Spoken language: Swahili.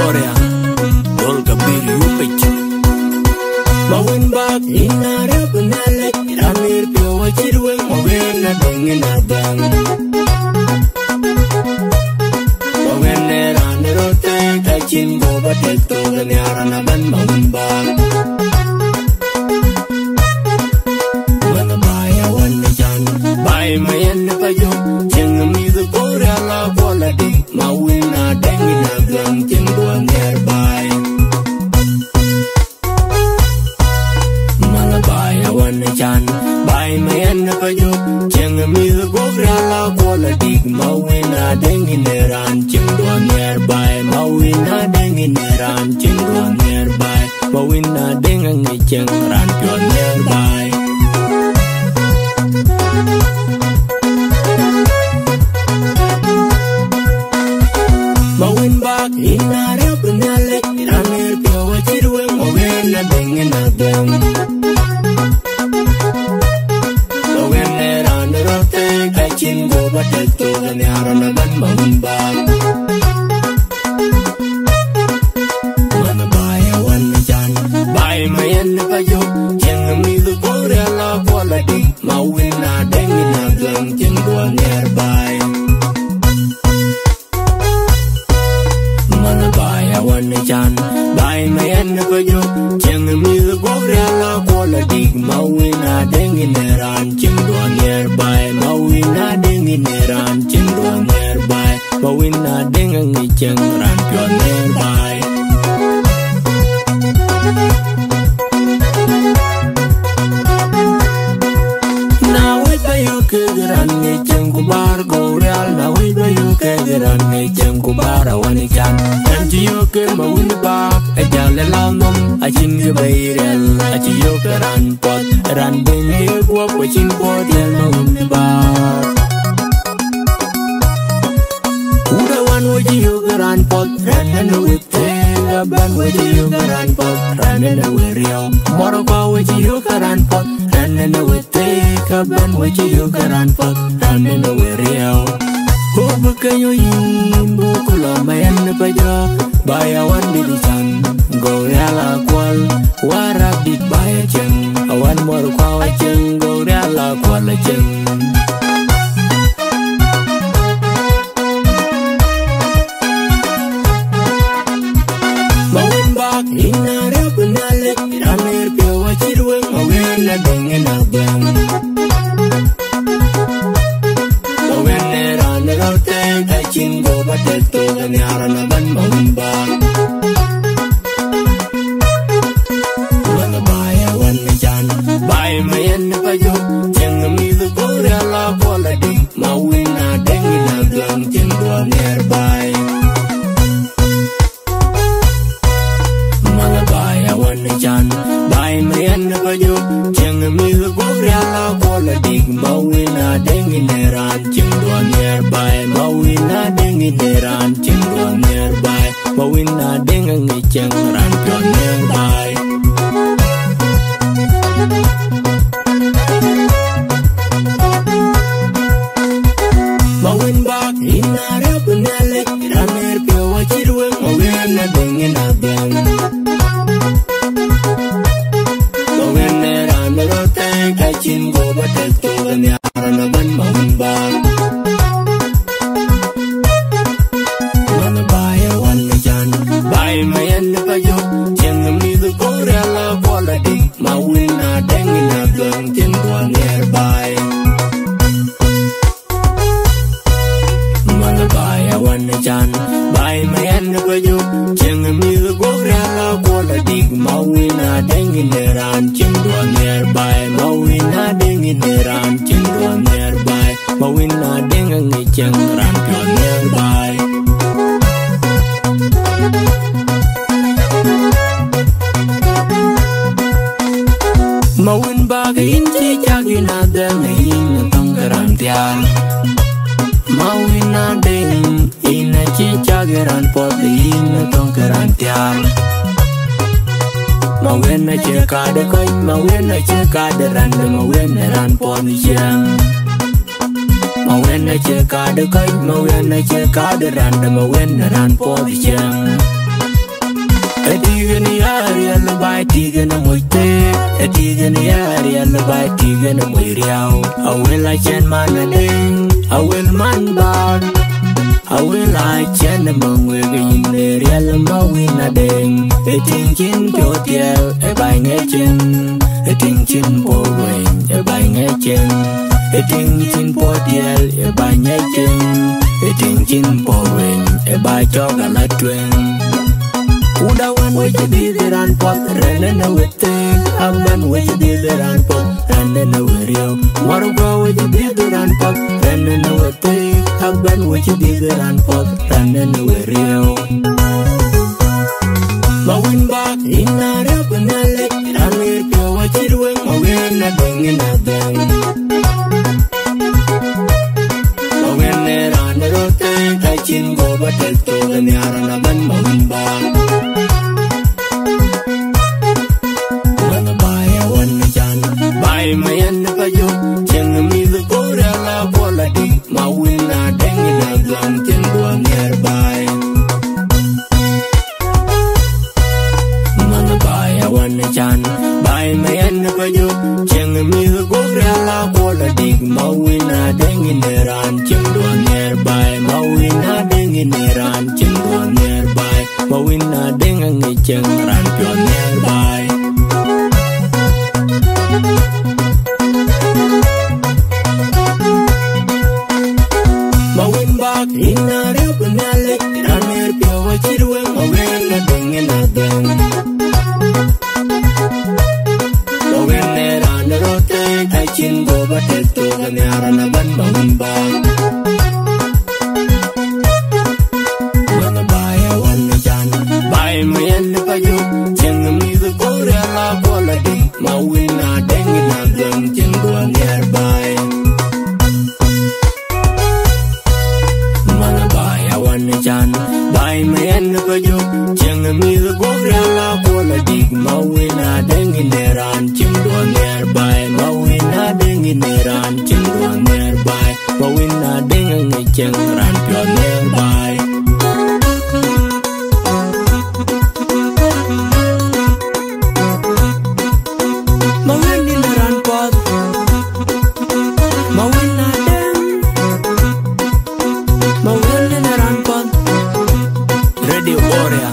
Victoria Dolga bir yupich Mawin bak inare benale Ramir pio wachirwe Mawin adengin adang Mawin nerane rote Kachin goba tekto Ganyara naban mawin bak Wana baya wana jan Bay mayan na payo Cheng amidu kore ala bola di Mawin adengin adang Cheng dua nearby Chan bay mayan na payo cheng amil gogra la bola dig mawina dengin neran cheng dua nearby mawina dengin neran cheng dua nearby mawina dengan cheng ran pio nearby mawin bak inare benale ramir pio wachirwe mawina dengin adem Kachin goba tekto Ganyara naban mawin bak Wana baya wana jan Bay mayan na payo Cheng amidu kore ala bola di Mawin na dengin adlang Cheng dua nearby Wana baya wana jan Bay mayan na payo Cheng amidu kore ala bola di Mawin na dengin neran Cheng dua nearby Mawin na dengin neran Cheng dua nearby Mawin na dengan cheng ran pio nearby Nawai bayu kegeran ngecheng kubar goreal Nawai bayu kegeran ngecheng kubar awani chan Anjiyo ke mawin bak Ejale lalnom Achin ke bayrel Achiyo ke ran pot Ran bengi guap Wachin pot Yel mawin bak Udawan wajiyo ke ran pot Ranen wite Gaban wajiyo ke ran pot Ranen wiriyo Morokwa wajiyo ke ran pot Ranen wite Gaban wajiyo ke ran pot Ranen wiriyo Hubu kayo yimbu Kula mayan na payo Bayawan bilisan Goreala kwal Warap dik baya jeng Awan morokwa wajeng Goreala kwal jeng Inare benale Ramir pio wachirwe Mawena dengin abang Mawena rane rote Kachin goba tekto Ganyara naban mawin bak Wana baya wana jan Bay mayan na payo Cheng amidu kore ala bola di Mawina dengin abang Cheng dua nearby Chan bay mayan na payo cheng amidu kore ala bola dig mawina dengin neran cheng dua nearby mawina dengin neran cheng dua nearby mawina dengan cheng ran pio nearby mawin bak inare benale ramir pio wachirwe mawina dengin abang Kachin goba tekto Ganyara naban mawin bak Wana baya wana jan Bay mayan na payo Cheng amidu kore ala bola di Mawin na dengin adlang Cheng dua nearby Wana baya wana jan Bay mayan na payo Cheng amidu kore ala bola di Mawin na dengin neran Cheng dua nearby Mawin na dengin neran Cheng dua nearby Mawin na dengan cheng ran pio nearby Mawin bagain si jagin ada ngayin Natong garantian Mawin na deng Ina si jagiran potin Natong garantian Mawin na ceka de koy Mawin na ceka de rande Mawin na ran poni siang Mawin na ceka de koy Mawin na ceka de rande Mawin na ran poni siang tigan yari alla bai tigan moite e tigan yari alla bai tigan moiriao awel I chen man ding awel man bad awel I chen mangwe gin real mawina ding e tingin pyotiel e bai ngechen e tingin powen e bai ngechen e tingin potiel e bai ngechen e tingin powen e bai choga la twen Uda wan we di ran pot renen with Abban we di ran pot renen werio Wargo we di ran pot renen with Abban we di ran pot renen werio Mawin back in a repenale Amir pyo what you doing mawin na ding in a ding Mawin ran the rote Kachin go but tell to the nyarana ban mawin back Bai mayan pa yo cheng mi the kore la bola di mawina deng na dlang chen duang nearby Mana bai awan chan bai mayan pa yo cheng mi the kore la bola di mawina deng na ran chen duang nearby mawina deng na ran chen duang nearby mawina deng ngi cheng ran pyo nearby Inna repenale Amir pyo what you doing mawin na ding in a ding Mawin ran the rote Kachin go but tell to the nyarana ban mawin bang Mana bai awan chan bai mayan pa yo cheng mi the kore la bola di mawin na ding in a ding chen duang nearby Chan bai mayan pa yo cheng mi the kore la bola di mawina deng in ran chen duang nearby mawina deng in ran chen duang nearby mawina deng ngi cheng ran pyo nearby Mawin in ran pot mawina deng mawin in ran pot Radio Borea